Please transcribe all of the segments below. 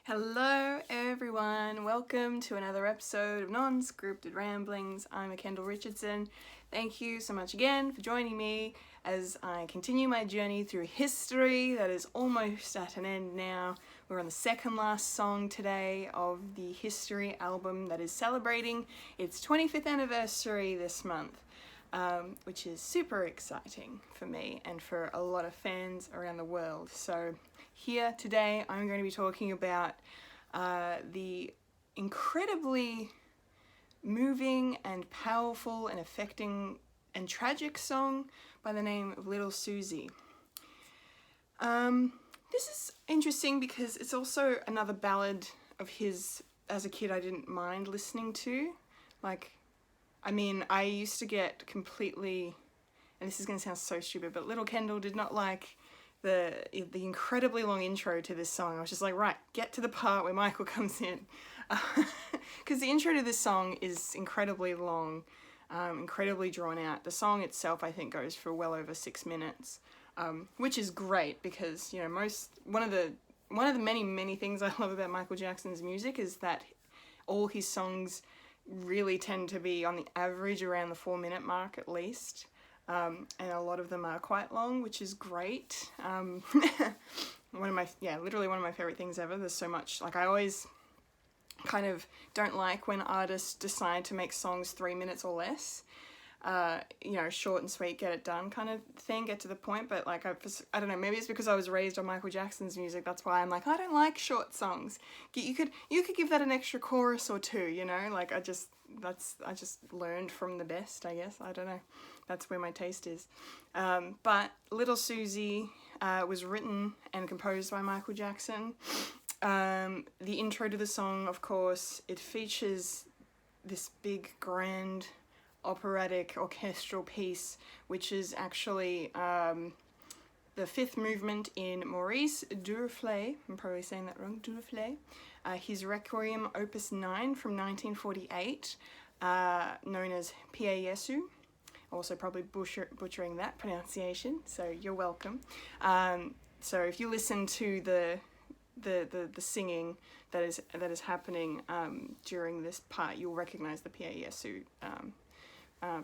Hello everyone, welcome to another episode of Non-Scripted Ramblings. I'm Kendall Richardson. Thank you so much again for joining me as I continue my journey through history that is almost at an end now. We're on the second last song today of the History album that is celebrating its 25th anniversary this month. Which is super exciting for me and for a lot of fans around the world. So here today I'm going to be talking about the incredibly moving and powerful and affecting and tragic song by the name of Little Susie. This is interesting because it's also another ballad of his as a kid I didn't mind listening to. I used to get completely, and this is going to sound so stupid, but little Kendall did not like the incredibly long intro to this song. I was just like, right, get to the part where Michael comes in. Because the intro to this song is incredibly long, incredibly drawn out. The song itself, I think, goes for well over 6 minutes, which is great because, you know, one of the many things I love about Michael Jackson's music is that all his songs really tend to be on the average around the 4-minute mark at least, and a lot of them are quite long, which is great. Literally one of my favorite things ever. There's so much, I always kind of don't like when artists decide to make songs 3 minutes or less. Short and sweet, get it done kind of thing, get to the point. But I don't know, maybe it's because I was raised on Michael Jackson's music. That's why I'm like, I don't like short songs. You could give that an extra chorus or two, you know. I just learned from the best, I guess. I don't know. That's where my taste is. But Little Susie was written and composed by Michael Jackson. The intro to the song, of course, it features this big, grand operatic orchestral piece, which is actually the fifth movement in Maurice Duruflé, I'm probably saying that wrong, Duruflé, his Requiem Opus 9 from 1948, known as Pie Jesu. Also probably butchering that pronunciation, so you're welcome. So if you listen to the singing that is happening during this part, you'll recognize the Pie Jesu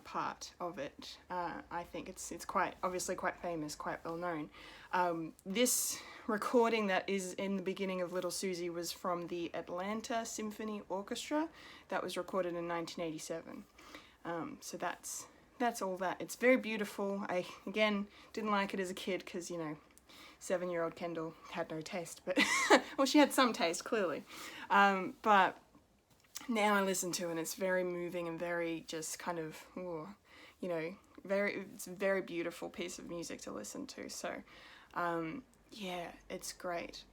part of it. I think it's quite obviously quite famous, quite well known. This recording that is in the beginning of Little Susie was from the Atlanta Symphony Orchestra. That was recorded in 1987. So that's all that. It's very beautiful. I again didn't like it as a kid because, you know, 7-year-old Kendall had no taste, but well, she had some taste clearly, but now I listen to it and it's very moving and very just kind of, it's a very beautiful piece of music to listen to. So, it's great.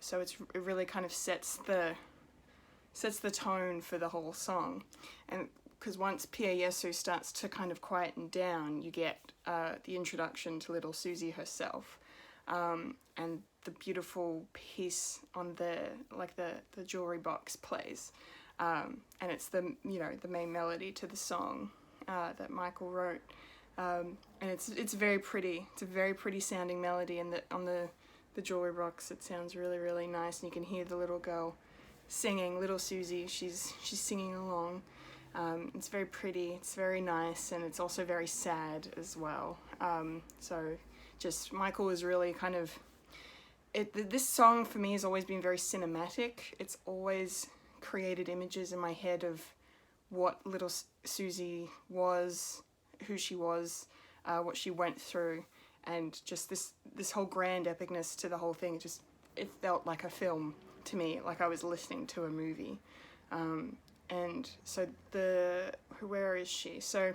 So it really kind of sets the tone for the whole song. And because once Pie Jesu starts to kind of quieten down, you get the introduction to Little Susie herself. And the beautiful piece on the jewelry box plays. And it's the main melody to the song that Michael wrote, and it's very pretty. It's a very pretty sounding melody, and on the jewelry box it sounds really, really nice, and you can hear the little girl singing, Little Susie. She's singing along. It's very pretty. It's very nice, and it's also very sad as well. So just Michael was really kind of this song for me has always been very cinematic. It's always created images in my head of what Little Susie was, who she was, what she went through, and just this whole grand epicness to the whole thing. It felt like a film to me, like I was listening to a movie. And so where is she? So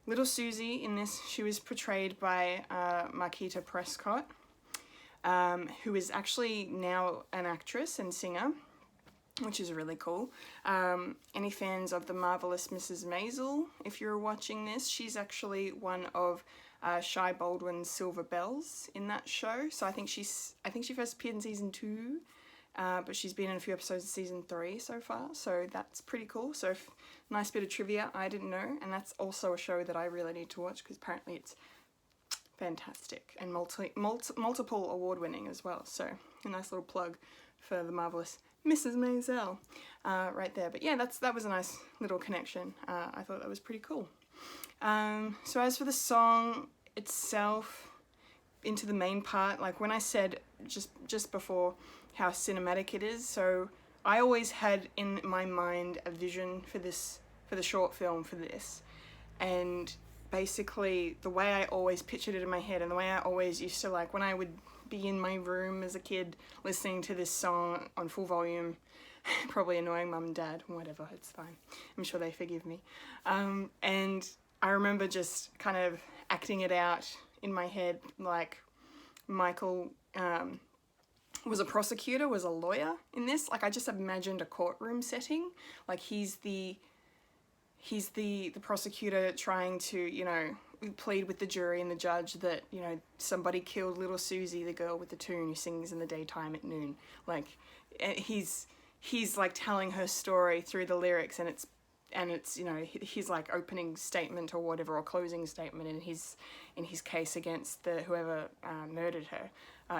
Little Susie in this, she was portrayed by Marquita Prescott, who is actually now an actress and singer, which is really cool. Any fans of The Marvelous Mrs. Maisel, if you're watching this, she's actually one of Shy Baldwin's Silver Bells in that show. So I think she first appeared in season 2, but she's been in a few episodes of season 3 so far. So that's pretty cool. So nice bit of trivia I didn't know, and that's also a show that I really need to watch because apparently it's fantastic, and multiple award winning as well. So a nice little plug for the marvelous Mrs. Maisel right there. But yeah, that was a nice little connection. I thought that was pretty cool. So as for the song itself, into the main part, like when I said just before how cinematic it is, so I always had in my mind a vision for the short film for this, and basically the way I always pictured it in my head, and the way I always used to, like when I would be in my room as a kid listening to this song on full volume, probably annoying mum and dad, whatever, it's fine, I'm sure they forgive me, and I remember just kind of acting it out in my head, like Michael was a prosecutor, was a lawyer in this. Like I just imagined a courtroom setting, like he's the prosecutor trying to, you know, plead with the jury and the judge that, you know, somebody killed little Susie, the girl with the tune who sings in the daytime at noon. Like he's like telling her story through the lyrics, and it's you know, his like opening statement or whatever, or closing statement in his case against whoever murdered her.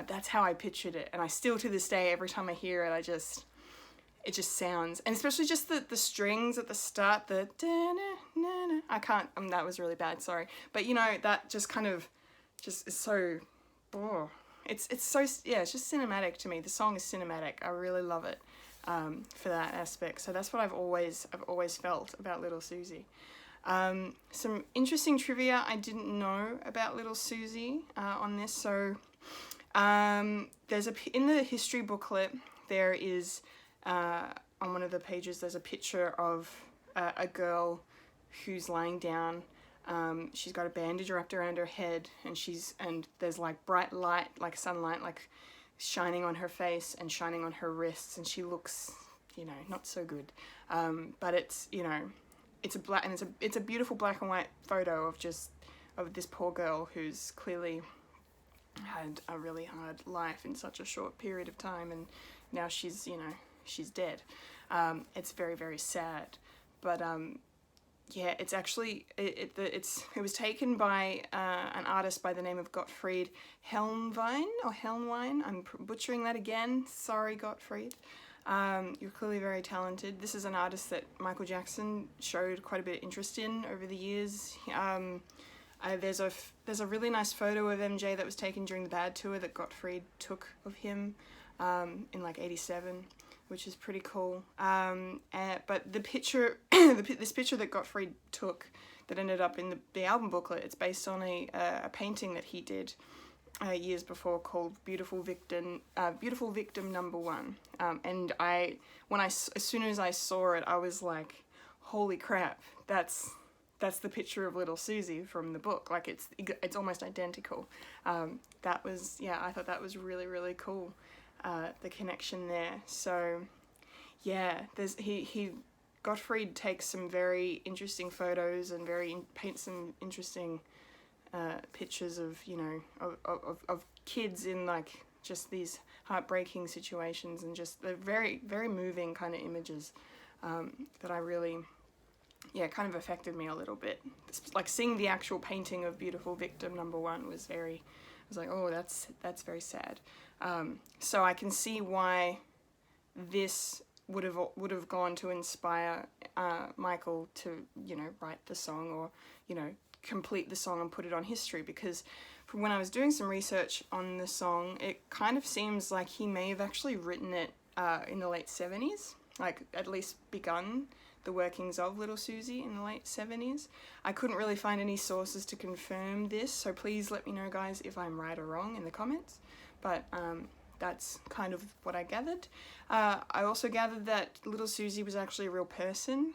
That's how I pictured it, and I still to this day, every time I hear it, it just sounds, and especially just the strings at the start, the da-na-na-na. I can't, that was really bad, sorry, but you know, that just kind of just is so, oh, it's so, yeah, it's just cinematic to me. The song is cinematic. I really love it. For that aspect. So that's what I've always felt about Little Susie. Some interesting trivia I didn't know about Little Susie on this. So there's in the history booklet, there is on one of the pages, there's a picture of a girl who's lying down. She's got a bandage wrapped around her head, and there's like bright light, like sunlight, like shining on her face and shining on her wrists, and she looks, you know, not so good. But it's, you know, it's a beautiful black and white photo of this poor girl who's clearly had a really hard life in such a short period of time, and now she's, you know, she's dead. It's very, very sad. But yeah, it's actually, it was taken by an artist by the name of Gottfried Helnwein, or Helnwein. I'm butchering that again. Sorry, Gottfried. You're clearly very talented. This is an artist that Michael Jackson showed quite a bit of interest in over the years. There's a really nice photo of MJ that was taken during the Bad tour that Gottfried took of him in like '87. Which is pretty cool. But the picture, this picture that Gottfried took that ended up in the album booklet, it's based on a painting that he did years before called Beautiful Victim Number 1. And as soon as I saw it, I was like, holy crap, that's the picture of Little Susie from the book. Like it's almost identical. I thought that was really, really cool. The connection there. So yeah, Gottfried takes some very interesting photos and paints some interesting pictures of, you know, of kids in like just these heartbreaking situations, and just the very, very moving kind of images that I really, yeah, kind of affected me a little bit. Like seeing the actual painting of Beautiful Victim Number 1 was like, oh, that's very sad. So I can see why this would have gone to inspire Michael to, you know, write the song, or, you know, complete the song and put it on history, because from when I was doing some research on the song, it kind of seems like he may have actually written it in the late 70s, like at least begun the workings of Little Susie in the late 70s. I couldn't really find any sources to confirm this, so please let me know, guys, if I'm right or wrong in the comments. But that's kind of what I gathered. I also gathered that Little Susie was actually a real person.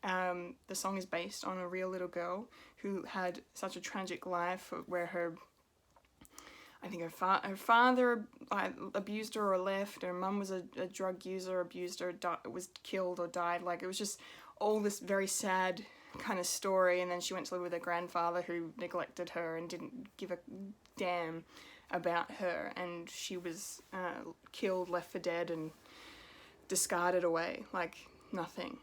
The song is based on a real little girl who had such a tragic life, where I think her father abused her or left, her mum was a drug user, abused her, was killed or died. Like, it was just all this very sad kind of story, and then she went to live with her grandfather, who neglected her and didn't give a damn about her, and she was killed, left for dead, and discarded away like nothing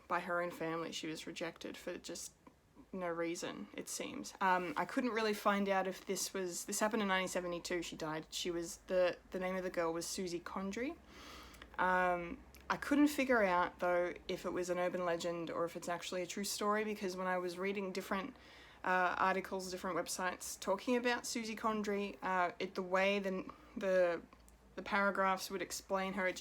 by her own family. She was rejected for just no reason, it seems. I couldn't really find out if this happened in 1972, she died. She was, the name of the girl was Susie Condry. I couldn't figure out, though, if it was an urban legend or if it's actually a true story, because when I was reading different articles, different websites talking about Susie Condry, the way the paragraphs would explain her,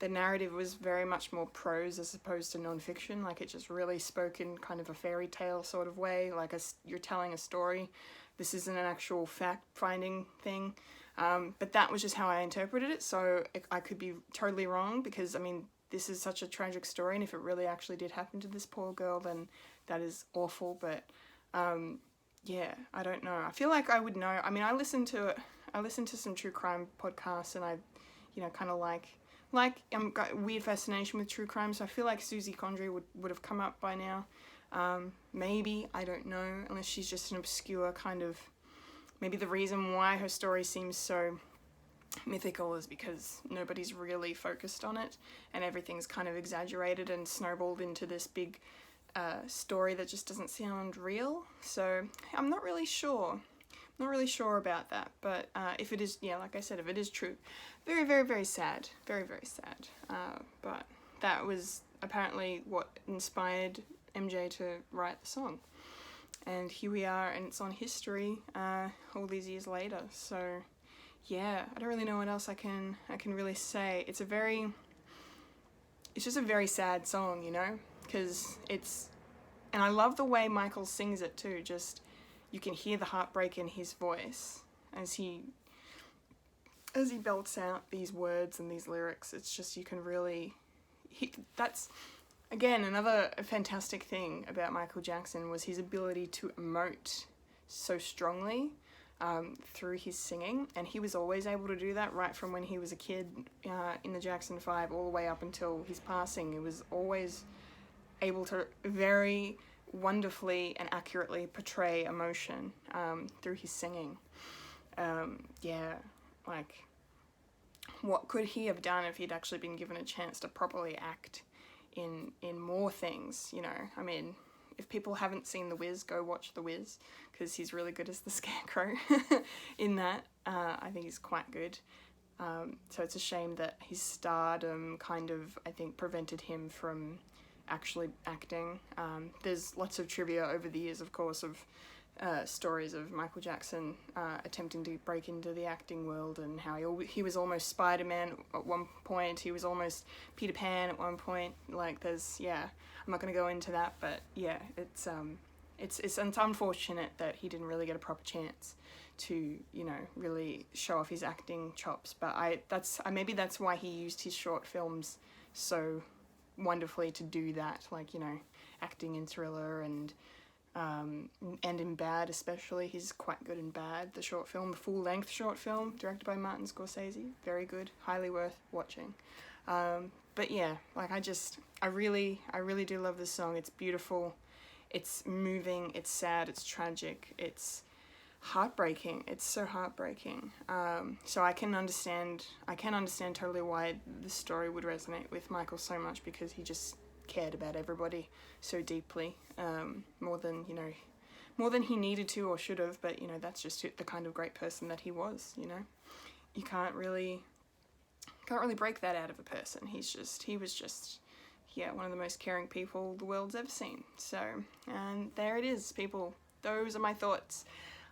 the narrative was very much more prose as opposed to non-fiction. Like, it just really spoke in kind of a fairy tale sort of way, like you're telling a story. This isn't an actual fact-finding thing. But that was just how I interpreted it, so I could be totally wrong, because, I mean, this is such a tragic story, and if it really actually did happen to this poor girl, then that is awful. But yeah, I don't know. I feel like I would know. I mean, I listen to some true crime podcasts, and I, kind of like got a weird fascination with true crime, so I feel like Susie Condry would have come up by now. Maybe, I don't know, unless she's just an obscure kind of... Maybe the reason why her story seems so mythical is because nobody's really focused on it, and everything's kind of exaggerated and snowballed into this big story that just doesn't sound real. So I'm not really sure. Not really sure about that, but if it is, yeah, like I said, if it is true, very, very, very sad. Very, very sad. But that was apparently what inspired MJ to write the song. And here we are, and it's on history all these years later. So yeah, I don't really know what else I can really say. It's just a very sad song, because and I love the way Michael sings it too. Just, you can hear the heartbreak in his voice as he belts out these words and these lyrics. It's just, you can really... That's, again, another fantastic thing about Michael Jackson was his ability to emote so strongly through his singing, and he was always able to do that right from when he was a kid in the Jackson 5 all the way up until his passing. He was always able to very wonderfully and accurately portray emotion through his singing. Yeah, like, what could he have done if he'd actually been given a chance to properly act in more things, I mean, if people haven't seen The Wiz, go watch The Wiz, because he's really good as the Scarecrow in that. I think he's quite good. So it's a shame that his stardom kind of, I think, prevented him from actually acting. There's lots of trivia over the years, of course, of stories of Michael Jackson attempting to break into the acting world, and how he was almost Spider-Man at one point, he was almost Peter Pan at one point. Like, there's, yeah, I'm not going to go into that, but yeah, it's unfortunate that he didn't really get a proper chance to, really show off his acting chops. But maybe that's why he used his short films so wonderfully to do that, like, acting in Thriller and in Bad especially. He's quite good in Bad, the short film, the full-length short film directed by Martin Scorsese. Very good, highly worth watching. But yeah, like, I really do love this song. It's beautiful, it's moving, it's sad, it's tragic, it's heartbreaking. It's so heartbreaking. So I can understand totally why the story would resonate with Michael so much, because he just cared about everybody so deeply, more than he needed to or should have. But that's just the kind of great person that he was. You can't really break that out of a person. He was just one of the most caring people the world's ever seen. So, and there it is, people. Those are my thoughts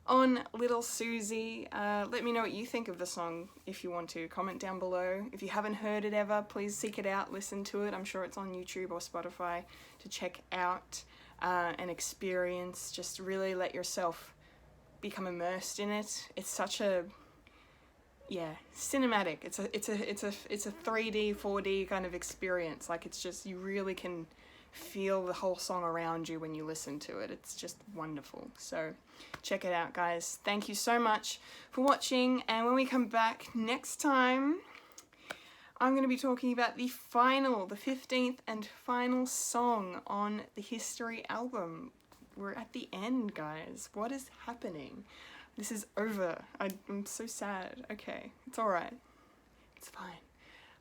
on Little Susie. Let me know what you think of the song if you want to. Comment down below. If you haven't heard it ever, please seek it out, listen to it. I'm sure it's on YouTube or Spotify to check out and experience. Just really let yourself become immersed in it. It's such a cinematic. It's a 3D, 4D kind of experience. Like, it's just, you really can feel the whole song around you when you listen to it. It's just wonderful. So check it out, guys. Thank you so much for watching, and when we come back next time, I'm going to be talking about the 15th and final song on the History album. We're at the end, guys. What is happening? This is over. I'm so sad. Okay, it's alright. It's fine.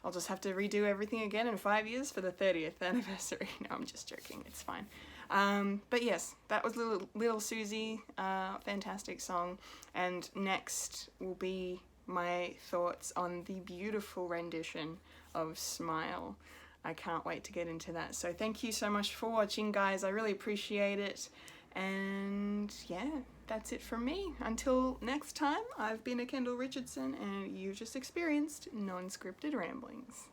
I'll just have to redo everything again in 5 years for the 30th anniversary. No, I'm just joking. It's fine. But yes, that was Little Susie, fantastic song. And next will be my thoughts on the beautiful rendition of Smile. I can't wait to get into that. So thank you so much for watching, guys. I really appreciate it. And yeah, that's it from me. Until next time, I've been a Kendall Richardson, and you've just experienced non-scripted ramblings.